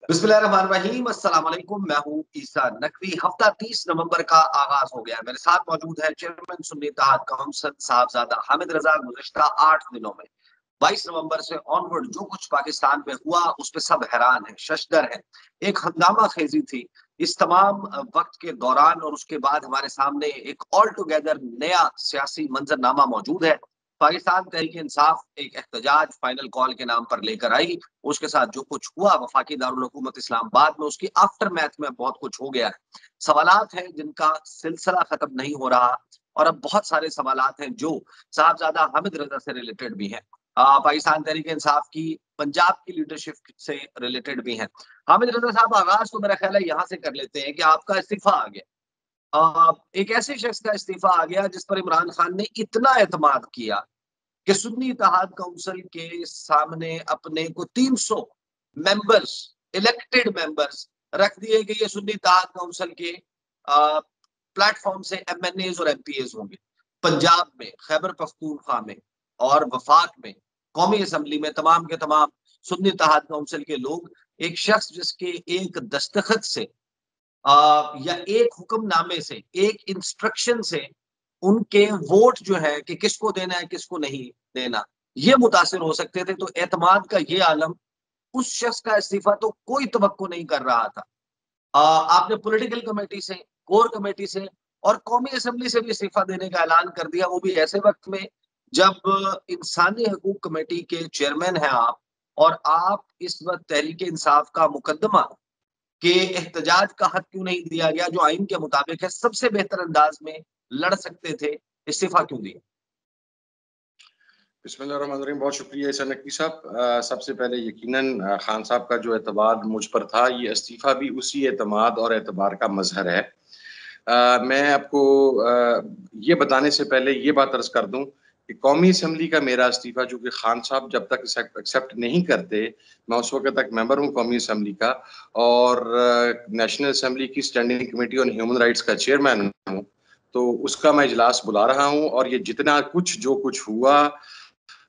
बिस्मिल्लाहिर्रहमानिर्रहीम, अस्सलाम वालेकुम। मैं हूँ ईसा नकवी। हफ्ता 30 नवंबर का आगाज हो गया है। मेरे साथ मौजूद है चेयरमैन सुन्नी इत्तेहाद काउंसिल साहबजादा हामिद रजा। गुज़िश्ता 8 दिनों में 22 नवंबर से ऑनवर्ड जो कुछ पाकिस्तान में हुआ उस पे सब हैरान है, शशदर है। एक हंगामा खेजी थी इस तमाम वक्त के दौरान, और उसके बाद हमारे सामने एक ऑल टुगेदर नया सियासी मंजरनामा मौजूद है। पाकिस्तान तहरीक इंसाफ एक एहतजाज फाइनल कॉल के नाम पर लेकर आई। उसके साथ जो कुछ हुआ वफाकी दारुल हुकूमत इस्लामाबाद में, उसकी आफ्टर मैथ में बहुत कुछ हो गया है। सवालात हैं जिनका सिलसिला खत्म नहीं हो रहा, और अब बहुत सारे सवालात हैं जो साहबजादा हामिद रजा से रिलेटेड भी हैं, पाकिस्तान तहरीक इंसाफ की पंजाब की लीडरशिप से रिलेटेड भी हैं। हामिद रजा साहब, आगाज तो मेरा ख्याल है यहाँ से कर लेते हैं कि आपका इस्तीफा आ गया। एक ऐसे शख्स का इस्तीफा आ गया जिस पर इमरान खान ने इतना एतमाद किया कि सुन्नी इत्तेहाद काउंसिल के सामने अपने को 300 मेंबर्स, इलेक्टेड मेंबर्स रख दिए कि ये सुन्नी इत्तेहाद काउंसिल के प्लेटफॉर्म से एमएनएज और एमपीएज होंगे। पंजाब में, खैबर पख्तूनख्वा में और वफाक में, कौमी असम्बली में तमाम के तमाम सुन्नी इत्तेहाद काउंसिल के लोग, एक शख्स जिसके एक दस्तखत से या एक हुक्मनामे से, एक इंस्ट्रक्शन से उनके वोट जो है कि किसको देना है किसको नहीं देना, ये मुतासिर हो सकते थे। तो एतमाद का ये आलम, उस शख्स का इस्तीफा तो कोई तवक्को नहीं कर रहा था। आपने पॉलिटिकल कमेटी से, कोर कमेटी से और कौमी असेंबली से भी इस्तीफा देने का ऐलान कर दिया, वो भी ऐसे वक्त में जब इंसानी हकूक कमेटी के चेयरमैन हैं आप, और आप इस वक्त तहरीक इंसाफ का मुकदमा कि एहतजाज का हक क्यों नहीं दिया गया जो आइन के मुताबिक है, सबसे बेहतर अंदाज में लड़ सकते थे, इस्तीफा क्यों दिया? बिस्मिल्लाहिर्रहमानिर्रहीम। बहुत शुक्रिया ईसा नकवी साहब। सबसे पहले यकीनन खान साहब का जो एतमाद मुझ पर था, ये इस्तीफा भी उसी एतमाद और एतबार का मजहर है। मैं आपको ये बताने से पहले ये बात अर्ज कर दूं कि कौमी असम्बली का मेरा इस्तीफा, चूंकि खान साहब जब तक एक्सेप्ट नहीं करते, मैं उस वक्त तक मेंबर हूं कौमी असम्बली का, और नेशनल असम्बली की standing committee on human rights का चेयरमैन हूं। तो उसका मैं इजलास बुला रहा हूं, और ये जितना कुछ जो कुछ हुआ,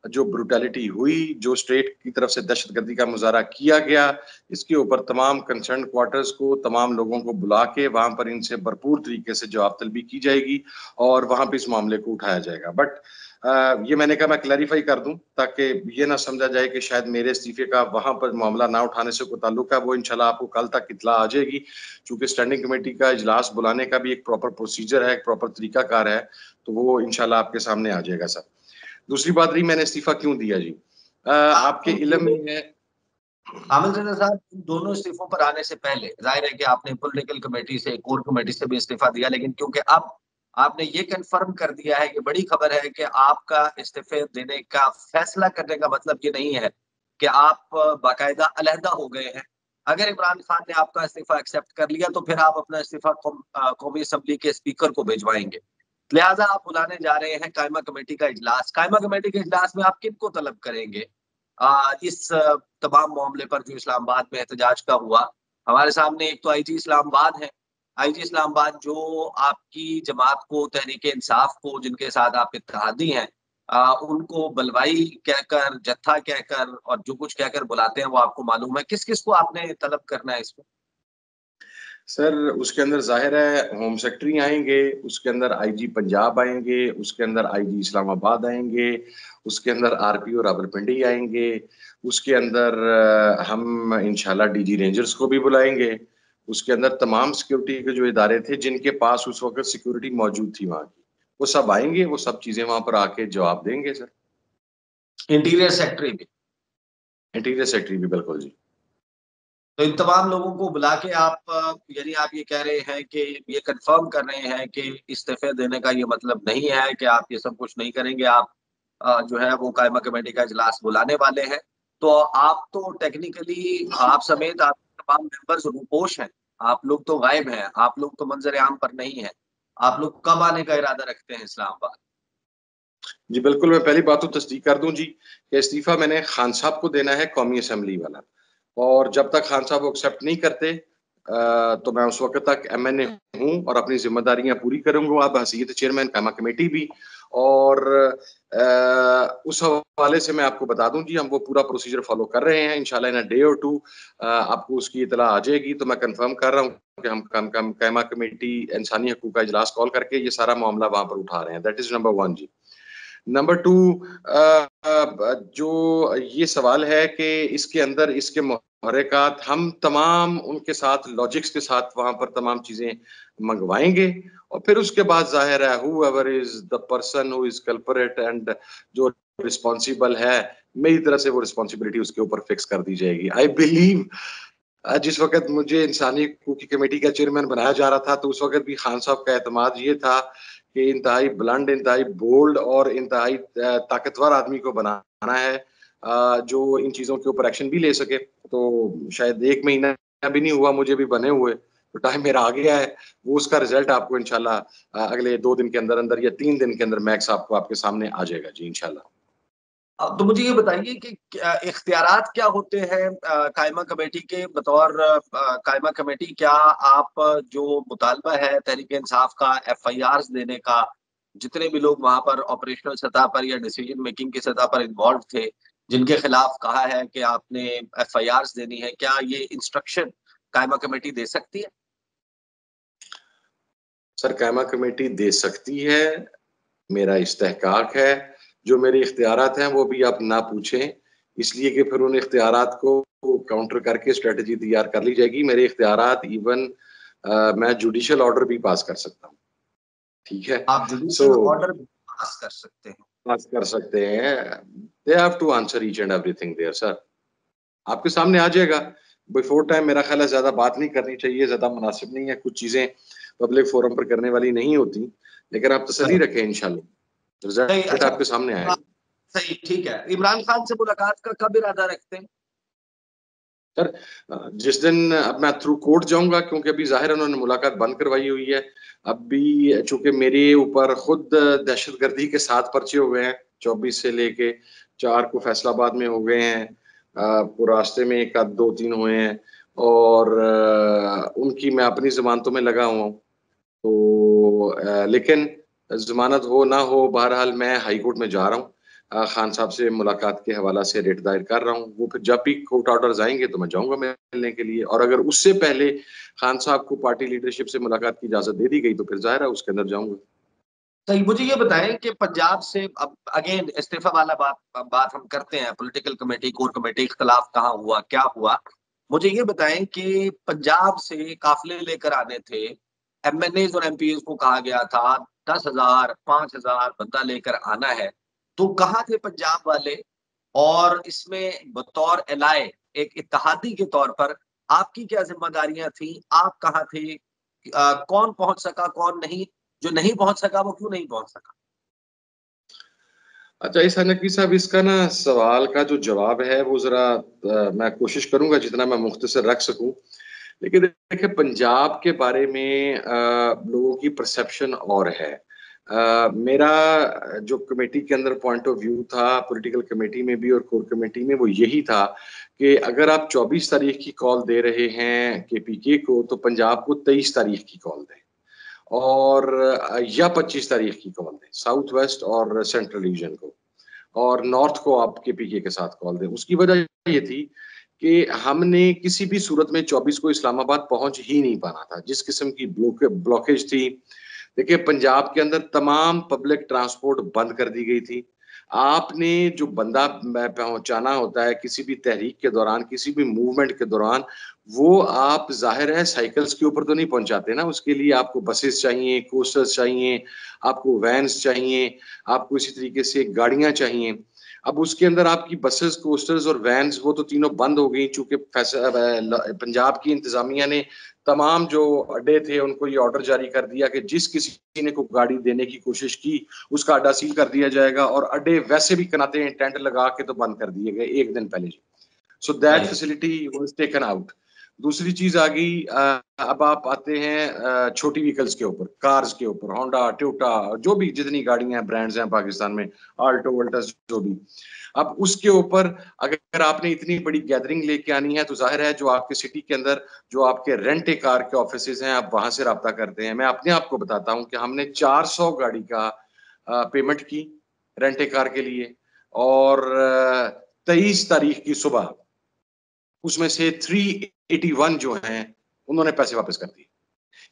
जो ब्रुटैलिटी हुई, जो स्टेट की तरफ से दहशतगर्दी का मुजाहरा किया गया, इसके ऊपर तमाम कंसर्न क्वार्टर्स को, तमाम लोगों को बुला के वहां पर इनसे भरपूर तरीके से जवाब तलबी की जाएगी और वहां पर इस मामले को उठाया जाएगा। बट ये मैंने कहा मैं क्लैरिफाई कर दूं ताकि ये ना समझा जाए कि शायद मेरे इस्तीफे का वहां पर मामला ना उठाने से कोई ताल्लुक है। वो इंशाल्लाह आपको कल तक इत्तला आ जाएगी, चूंकि स्टैंडिंग कमेटी का इजलास बुलाने का भी एक प्रॉपर प्रोसीजर है, एक प्रॉपर तरीकाकार है, तो वो इंशाल्लाह आपके सामने आ जाएगा सर। दूसरी बात रही मैंने इस्तीफा क्यों दिया जी। आपके इल्म में है। हामिद रजा साहब, इन दोनों इस्तीफों पर आने से पहले जाहिर है कि आपने पॉलिटिकल कमेटी से, कोर कमेटी से भी इस्तीफा दिया, लेकिन क्योंकि अब आपने ये कंफर्म कर दिया है कि बड़ी खबर है कि आपका इस्तीफे देने का फैसला करने का मतलब ये नहीं है कि आप बाकायदा अलहदा हो गए हैं। अगर इमरान खान ने आपका इस्तीफा एक्सेप्ट कर लिया तो फिर आप अपना इस्तीफा कौमी असम्बली के स्पीकर को भिजवाएंगे। लिहाजा आप बुलाने जा रहे हैं कायमा कमेटी का इजलास। कायमा कमेटी के इजलास में आप किनको तलब करेंगे इस तमाम मामले पर जो इस्लामाबाद में एहतजाज का हुआ? हमारे सामने एक तो आईजी इस्लामाबाद है। आईजी इस्लामाबाद जो आपकी जमात को, तहरीक इंसाफ को, जिनके साथ आप इत्तेहादी हैं, उनको बलवाई कहकर, जत्था कहकर और जो कुछ कहकर बुलाते हैं वो आपको मालूम है। किस किस को आपने तलब करना है इसमें? सर उसके अंदर जाहिर है होम सेक्रेटरी आएंगे, उसके अंदर आईजी पंजाब आएंगे, उसके अंदर आईजी इस्लामाबाद आएंगे, उसके अंदर आरपी और रावलपिंडी आएंगे, उसके अंदर हम इंशाल्लाह डीजी रेंजर्स को भी बुलाएंगे, उसके अंदर तमाम सिक्योरिटी के जो इदारे थे जिनके पास उस वक्त सिक्योरिटी मौजूद थी वहां की, वो सब आएंगे, वो सब चीजें वहां पर आके जवाब देंगे सर। इंटीरियर सेक्रेटरी भी? इंटीरियर सेक्रेटरी भी बिल्कुल जी। तो इन तमाम लोगों को बुला के आप, यानी आप ये कह रहे हैं कि ये कंफर्म कर रहे हैं कि इस्तीफे देने का ये मतलब नहीं है कि आप ये सब कुछ नहीं करेंगे, आप जो है वो कायमा कमेटी का इजलास बुलाने वाले हैं। तो आप तो टेक्निकली, आप समेत आप तमाम मेंबर्स रूपोश हैं, आप लोग तो गायब हैं, आप लोग तो मंजर आम पर नहीं है। आप लोग कब आने का इरादा रखते हैं इस्लामाबाद? जी बिल्कुल, मैं पहली बात तो तस्दीक कर दूं जी कि इस्तीफा मैंने खान साहब को देना है, कौमी असम्बली वाला, और जब तक खान साहब वो एक्सेप्ट नहीं करते तो मैं उस वक्त तक एमएनए हूं और अपनी जिम्मेदारियां पूरी करूंगा अब हैसियत चेयरमैन कायमा कमेटी भी, और उस हवाले से मैं आपको बता दूं जी, हम वो पूरा प्रोसीजर फॉलो कर रहे हैं। इंशाल्लाह इन अ डे और टू आपको उसकी इतला आ जाएगी। तो मैं कंफर्म कर रहा हूँ कि हम कैमा कमेटी इंसानी हकूक का इजलास कॉल करके ये सारा मामला वहां पर उठा रहे हैं। दैट इज नंबर 1 जी। नंबर 2, जो ये सवाल है कि इसके अंदर इसके मुहर्रिकात हम तमाम उनके साथ लॉजिक्स के साथ वहां पर तमाम चीजें मंगवाएंगे और फिर उसके बाद जाहिर है whoever is the person who is culprit and जो रिस्पॉन्सिबल है, मेरी तरफ से वो रिस्पॉन्सिबिलिटी उसके ऊपर फिक्स कर दी जाएगी। आई बिलीव जिस वक्त मुझे इंसानी हकूक की कमेटी का चेयरमैन बनाया जा रहा था तो उस वक्त भी खान साहब का एतमाद ये था कि इंतहाई ब्लंड, इंतहाई बोल्ड और इंतहाई ताकतवर आदमी को बनाना है जो इन चीजों के ऊपर एक्शन भी ले सके। तो शायद 1 महीना भी नहीं हुआ मुझे भी बने हुए, तो टाइम मेरा आ गया है। वो उसका रिजल्ट आपको इंशाल्लाह अगले 2 दिन के अंदर अंदर या 3 दिन के अंदर मैक्स आपको आपके सामने आ जाएगा जी इंशाल्लाह। तो मुझे ये बताइए कि इख्तियारात क्या होते हैं कायमा कमेटी के बतौर कायमा कमेटी? क्या आप जो मुतालबा है तहरीक इंसाफ का FIRs देने का, जितने भी लोग वहां पर ऑपरेशनल सतह पर या डिसीजन मेकिंग की सतह पर इन्वॉल्व थे, जिनके खिलाफ कहा है कि आपने FIRs देनी है, क्या ये इंस्ट्रक्शन कायमा कमेटी दे सकती है? सर कायमा कमेटी दे सकती है, मेरा इस्तेहकाक है। जो मेरे इख्तियारात हैं वो भी आप ना पूछें, इसलिए कि फिर उन इख्तियारात को काउंटर करके स्ट्रेटजी तैयार कर ली जाएगी। मेरे इख्तियारात इवन मैं जुडिशियल ऑर्डर भी पास कर सकता हूँ, ठीक है? आप सो जुडिशियल ऑर्डर पास कर सकते हैं? पास कर सकते हैं। They have to answer each and everything there sir. आपके सामने आ जाएगा बिफोर टाइम। मेरा ख्याल है ज्यादा बात नहीं करनी चाहिए, ज्यादा मुनासिब नहीं है, कुछ चीजें पब्लिक फोरम पर करने वाली नहीं होती, लेकिन आप तसल्ली रखें इंशाल्लाह नहीं, रिजल्ट अच्छा, आपके सामने आएगा। सही, ठीक है। इमरान खान से मुलाकात का कब इरादा रखते हैं? सर जिस दिन अब मैं थ्रू कोर्ट जाऊंगा, क्योंकि अभी जाहिर उन्होंने मुलाकात बंद करवाई हुई है। अभी चूंकि मेरे ऊपर खुद दहशतगर्दी के 7 पर्चे हो गए हैं, 24 से लेके 4 को फैसलाबाद में हो गए हैं, रास्ते में एक आध 2-3 हुए हैं और उनकी मैं अपनी जमानतों में लगा हुआ हूँ। तो लेकिन जमानत हो ना हो, बहरहाल मैं हाई कोर्ट में जा रहा हूँ। खान साहब से मुलाकात के हवाला से रिट दायर कर रहा हूँ। वो फिर जब भी कोर्ट ऑर्डर्स आएंगे तो मैं जाऊंगा मिलने के लिए, और अगर उससे पहले खान साहब को पार्टी लीडरशिप से मुलाकात की इजाजत दे दी गई तो फिर जाहिर है उसके अंदर जाऊंगा। सही, मुझे ये बताएं कि पंजाब से अब अगेन इस्तीफा वाला बात हम करते हैं, पॉलिटिकल कमेटी, कोर कमेटी, इख्तलाफ कहाँ हुआ, क्या हुआ? मुझे ये बताएं कि पंजाब से काफिले लेकर आने थे, MNAs और MPs को कहा गया था 10,000 5,000 बंदा लेकर आना है, तो कहाँ थे पंजाब वाले? और इसमें बतौर एलाए, एक इत्तेहादी के तौर पर आपकी क्या जिम्मेदारियां थी? आप कहाँ थे? कौन पहुंच सका, कौन नहीं? जो नहीं पहुंच सका वो क्यों नहीं पहुंच सका? अच्छा इस नकवी साहब, इसका ना सवाल का जो जवाब है वो जरा मैं कोशिश करूंगा जितना मैं मुख्तसर रख सकूं। लेकिन देखिए पंजाब के बारे में लोगों की परसेप्शन और है। मेरा जो कमेटी के अंदर पॉइंट ऑफ व्यू था, पॉलिटिकल कमेटी में भी और कोर कमेटी में, वो यही था कि अगर आप 24 तारीख की कॉल दे रहे हैं KPK को तो पंजाब को 23 तारीख की कॉल दें, और या 25 तारीख की कॉल दें साउथ वेस्ट और सेंट्रल रीजन को, और नॉर्थ को आप KPK के साथ कॉल दें। उसकी वजह ये थी कि हमने किसी भी सूरत में 24 को इस्लामाबाद पहुंच ही नहीं पाना था, जिस किस्म की ब्लॉकेज थी। देखिए पंजाब के अंदर तमाम पब्लिक ट्रांसपोर्ट बंद कर दी गई थी। आपने जो बंदा पहुंचाना होता है किसी भी तहरीक के दौरान, किसी भी मूवमेंट के दौरान, वो आप जाहिर है साइकिल्स के ऊपर तो नहीं पहुंचाते ना, उसके लिए आपको बसेस चाहिए, कोस्टर्स चाहिए, आपको वैन्स चाहिए, आपको इसी तरीके से गाड़ियां चाहिए। अब उसके अंदर आपकी बसेस, कोस्टर्स और वैन्स वो तो तीनों बंद हो गई, चूंकि पंजाब की इंतजामिया ने तमाम जो अड्डे थे उनको ये ऑर्डर जारी कर दिया कि जिस किसी ने को गाड़ी देने की कोशिश की उसका अड्डा सील कर दिया जाएगा, और अड्डे वैसे भी कनाते हैं टेंट लगा के तो बंद कर दिए गए 1 दिन पहले। So that facility was taken out. दूसरी चीज आ गई, अब आप आते हैं छोटी व्हीकल्स के ऊपर, कार्स के ऊपर, होंडा, टोयोटा, जो भी जितनी गाड़ियां ब्रांड्स हैं पाकिस्तान में, आल्टो, वोल्टस, जो भी। अब उसके ऊपर अगर आपने इतनी बड़ी गैदरिंग लेके आनी है तो जाहिर है जो आपके सिटी के अंदर जो आपके रेंट ए कार के ऑफिसेज हैं आप वहां से रब्ता करते हैं। मैं अपने आप को बताता हूं कि हमने 400 गाड़ी का पेमेंट की रेंट ए कार के लिए, और 23 तारीख की सुबह उसमें से 381 जो हैं उन्होंने पैसे वापस कर दिए,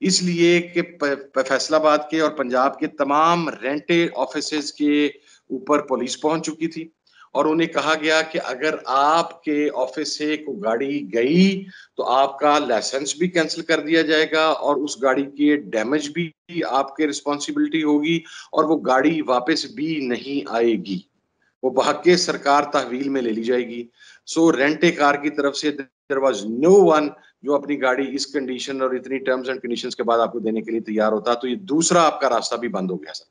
इसलिए कि फैसलाबाद के और पंजाब के तमाम रेंटेड ऑफिसेज के ऊपर पुलिस पहुंच चुकी थी और उन्हें कहा गया कि अगर आपके ऑफिस से कोई गाड़ी गई तो आपका लाइसेंस भी कैंसिल कर दिया जाएगा और उस गाड़ी के डैमेज भी आपके रिस्पॉन्सिबिलिटी होगी और वो गाड़ी वापस भी नहीं आएगी, वो भाग के सरकार तहवील में ले ली जाएगी। सो रेंट ए कार की तरफ से देयर वाज नो वन जो अपनी गाड़ी इस कंडीशन और इतनी टर्म्स एंड कंडीशंस के बाद आपको देने के लिए तैयार होता। तो ये दूसरा आपका रास्ता भी बंद हो गया सर।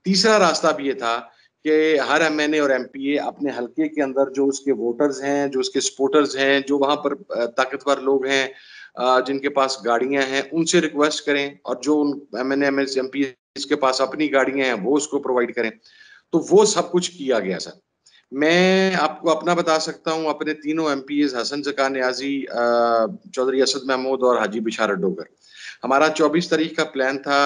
तीसरा रास्ता भी ये था कि हर एमएनए और एमपीए अपने हलके के अंदर जो उसके वोटर्स हैं, जो उसके सपोर्टर्स हैं, जो वहां पर ताकतवर लोग हैं, जिनके पास गाड़ियां हैं, उनसे रिक्वेस्ट करें और जो उन एमएनए एमपीए के पास अपनी गाड़ियां हैं वो उसको प्रोवाइड करें। तो वो सब कुछ किया गया सर। मैं आपको अपना बता सकता हूँ, अपने तीनों एमपीएस हसन जका न्याजी, चौधरी असद महमूद और हाजी बिशारत डोगर, हमारा 24 तारीख का प्लान था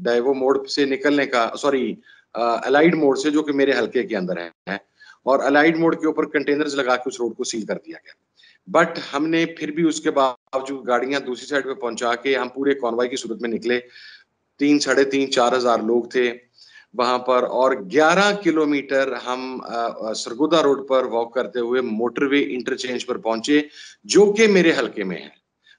डाइवो मोड़ से निकलने का, सॉरी अलाइड मोड़ से, जो कि मेरे हल्के के अंदर है, और अलाइड मोड़ के ऊपर कंटेनर्स लगा के उस रोड को सील कर दिया गया। बट हमने फिर भी उसके बावजूद गाड़ियां दूसरी साइड पे पहुंचा के हम पूरे कॉन्वॉय की सूरत में निकले। 3-3.5-4 हजार लोग थे वहां पर और 11 किलोमीटर हम सरगोदा रोड पर वॉक करते हुए मोटरवे इंटरचेंज पर पहुंचे, जो कि मेरे हलके में है।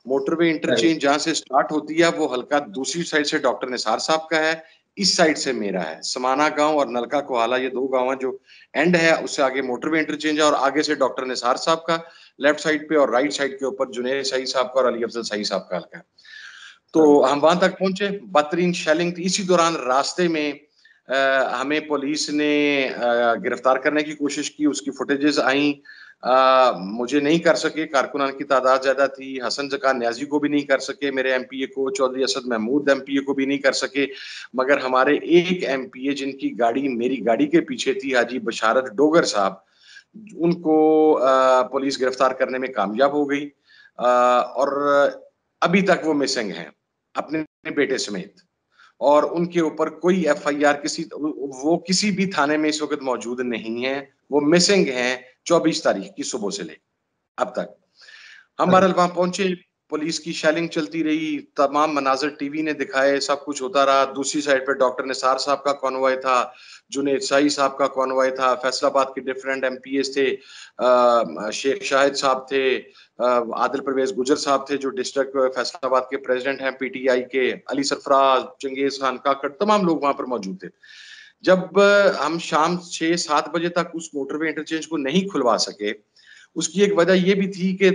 मोटरवे इंटरचेंज जहां से स्टार्ट होती है वो हल्का दूसरी साइड से डॉक्टर निसार साहब का है, इस साइड से मेरा है। समाना गांव और नलका कोहाला ये दो गांव हैं जो एंड है, उससे आगे मोटरवे इंटरचेंज है और आगे से डॉक्टर निसार साहब का लेफ्ट साइड पे और राइट साइड के ऊपर जुनेद सही साहब का और अली अफजल सही साहब का हल्का है। तो हम वहां तक पहुंचे, बदतरीन शेलिंग थी। इसी दौरान रास्ते में हमें पुलिस ने गिरफ्तार करने की कोशिश की, उसकी फुटेजेस आई। मुझे नहीं कर सके, कारकुनान की तादाद ज्यादा थी, हसन जका न्याजी को भी नहीं कर सके, मेरे एमपीए को चौधरी असद महमूद एमपीए को भी नहीं कर सके, मगर हमारे एक एमपीए जिनकी गाड़ी मेरी गाड़ी के पीछे थी, हाजी बशारत डोगर साहब, उनको पुलिस गिरफ्तार करने में कामयाब हो गई और अभी तक वो मिसिंग हैं अपने बेटे समेत, और उनके ऊपर कोई एफआईआर वो किसी भी थाने में इस वक्त मौजूद नहीं है। वो मिसिंग हैं 24 तारीख की सुबह से ले अब तक। हम बहरहाल वहां पहुंचे, पुलिस की शेलिंग चलती रही, तमाम मनाजर टीवी ने दिखाए, सब कुछ होता रहा। दूसरी साइड पे डॉक्टर निसार साहब का कॉन्वॉय था, जुनेद शाही साहब का कॉन्वॉय था, फैसलाबाद के डिफरेंट एमपीएस थे, शेख शाहिद साहब थे, आदिल परवेज गुजर साहब थे जो डिस्ट्रिक्ट फैसलाबाद के प्रेसिडेंट हैं पीटीआई के, अली सरफराज, चंगेज खान काकड़, तमाम लोग वहां पर मौजूद थे। जब हम शाम 6-7 बजे तक उस मोटरवे इंटरचेंज को नहीं खुलवा सके, उसकी एक वजह यह भी थी कि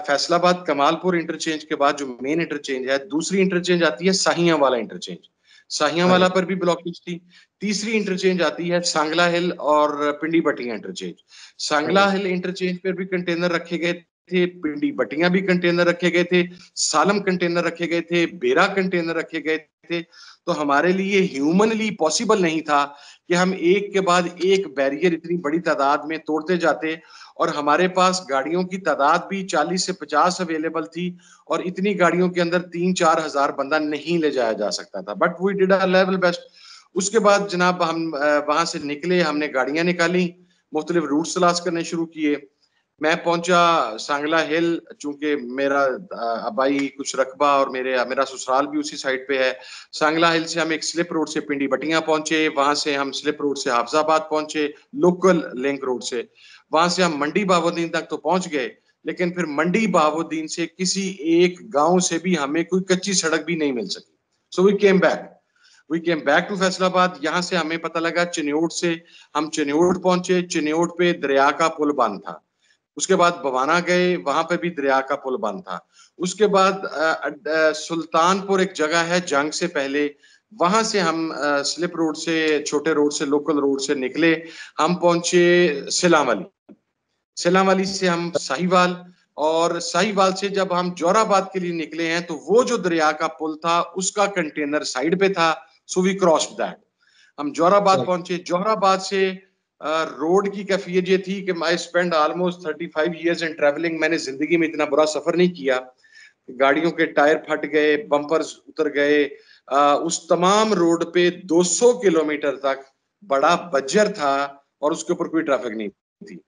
फैसलाबाद कमालपुर इंटरचेंज के बाद जो मेन इंटरचेंज है, दूसरी इंटरचेंज आती है साहिया वाला इंटरचेंज, साहिया वाला पर भी ब्लॉकेज थी। तीसरी इंटरचेंज आती है सांगला हिल और पिंडी बटिया इंटरचेंज। सांगला हिल इंटरचेंज पर भी कंटेनर रखे गए थे, पिंडी बटिया भी कंटेनर रखे गए थे, सालम कंटेनर रखे गए थे, बेरा कंटेनर रखे गए थे। तो हमारे लिए ह्यूमनली पॉसिबल नहीं था कि हम एक के बाद एक बैरियर इतनी बड़ी तादाद में तोड़ते जाते, और हमारे पास गाड़ियों की तादाद भी 40 से 50 अवेलेबल थी और इतनी गाड़ियों के अंदर 3-4 हजार बंदा नहीं ले जाया जा सकता था, but we did our level best. उसके बाद जनाब हम वहां से निकले, हमने गाड़ियां निकाली, मुख्तलिफ रूट तलाश करने शुरू किए। मैं पहुंचा सांगला हिल, चूंकि मेरा आबाई कुछ रकबा और मेरा ससुराल भी उसी साइड पे है। सांगला हिल से हम एक स्लिप रोड से पिंडी बटिया पहुंचे, वहां से हम स्लिप रोड से हाफजाबाद पहुंचे, लोकल लिंक रोड से। वहां से हम मंडी बाबुद्दीन तक तो पहुंच गए, लेकिन फिर मंडी बाबुद्दीन से किसी एक गांव से भी हमें कोई कच्ची सड़क भी नहीं मिल सकी। So we came back to Faisalabad. यहाँ से हमें पता लगा चिन्योट से, हम चिन्योट पहुंचे, चिन्योट पे दरिया का पुल बंद था। उसके बाद बवाना गए, वहां पे भी दरिया का पुल बंद था। उसके बाद सुल्तानपुर एक जगह है जंग से पहले, वहां से हम स्लिप रोड से, छोटे रोड से, लोकल रोड से निकले। हम पहुंचे सिलावाली से हम साहिवाल, और साहिवाल से जब हम जोराबाद के लिए निकले हैं तो वो जो दरिया का पुल था उसका कंटेनर साइड पे था। सो वी क्रॉस्ड दैट, हम जोराबाद पहुंचे। जोराबाद से रोड की कैफियत ये थी कि I spend almost 35 years in travelling. मैंने जिंदगी में इतना बुरा सफर नहीं किया। गाड़ियों के टायर फट गए, बम्पर्स उतर गए, उस तमाम रोड पे 200 किलोमीटर तक बड़ा बज्जर था और उसके ऊपर कोई ट्रैफिक नहीं थी।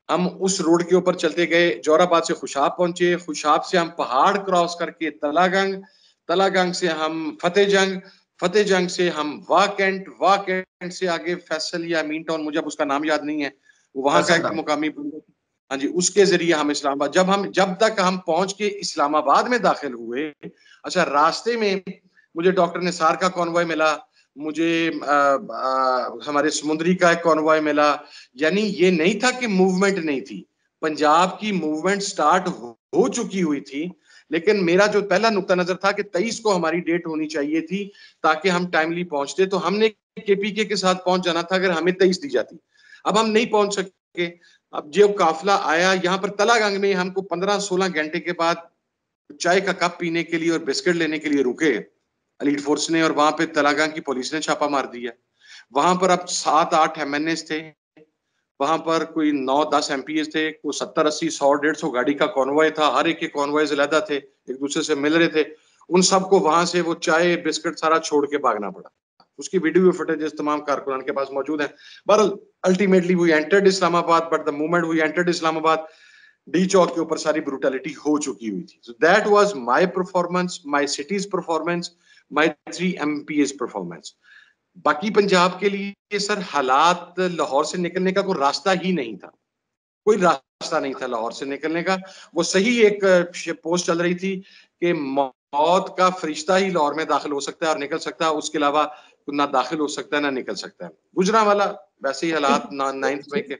हम उस रोड के ऊपर चलते गए, जोराबाद से खुशाब पहुंचे, खुशाब से हम पहाड़ क्रॉस करके तलागंग, तलागंग से हम फतेहजंग, फतेहजंग से हम वाकेंट, वाकेंट से आगे फैसल या मीन टाउन, मुझे अब उसका नाम याद नहीं है, वहां का एक मुकामी, हाँ जी, उसके जरिए हम इस्लामाबाद, जब तक हम पहुंच के इस्लामाबाद में दाखिल हुए, अच्छा रास्ते में मुझे डॉक्टर निसार का कॉन्वॉय मिला, मुझे हमारे समुद्री का एक कॉन्वॉय मिला। यानी ये नहीं था कि मूवमेंट नहीं थी, पंजाब की मूवमेंट स्टार्ट हो चुकी हुई थी, लेकिन मेरा जो पहला नुक्ता नजर था कि 23 को हमारी डेट होनी चाहिए थी ताकि हम टाइमली पहुंचते, तो हमने केपीके के साथ पहुंच जाना था अगर हमें 23 दी जाती। अब हम नहीं पहुंच सके। अब जो काफिला आया यहाँ पर तलागंग में, हमको 15-16 घंटे के बाद चाय का कप पीने के लिए और बिस्किट लेने के लिए रुके एलीट फोर्स ने, और वहां पे तलागंग की पुलिस ने छापा मार दिया। वहां पर अब 7-8 MNAs थे, वहां पर कोई 9-10 MPs थे, कोई 70-80-100-150 गाड़ी का कॉन्वॉय था, हर एक के कॉन्वॉयज अलग थे, एक दूसरे से मिल रहे थे। उन सबको वहां से वो चाय बिस्किट सारा छोड़ के भागना पड़ा। उसकी वीडियो फुटेजेस तमाम कारकुनान के पास मौजूद है। बहरहाल ultimately we entered Islamabad, but the moment we entered Islamabad, D Chowk के ऊपर सारी ब्रूटैलिटी हो चुकी हुई थी। So that was my performance, my city's performance, my 3 MPs performance. बाकी पंजाब के लिए सर हालात, लाहौर से निकलने का कोई रास्ता ही नहीं था, कोई रास्ता नहीं था लाहौर से निकलने का। वो सही एक पोस्ट चल रही थी कि मौत का फरिश्ता ही लाहौर में दाखिल हो सकता है और निकल सकता है, उसके अलावा ना दाखिल हो सकता है ना निकल सकता है। गुजरांवाला वैसे ही हालात 9th में के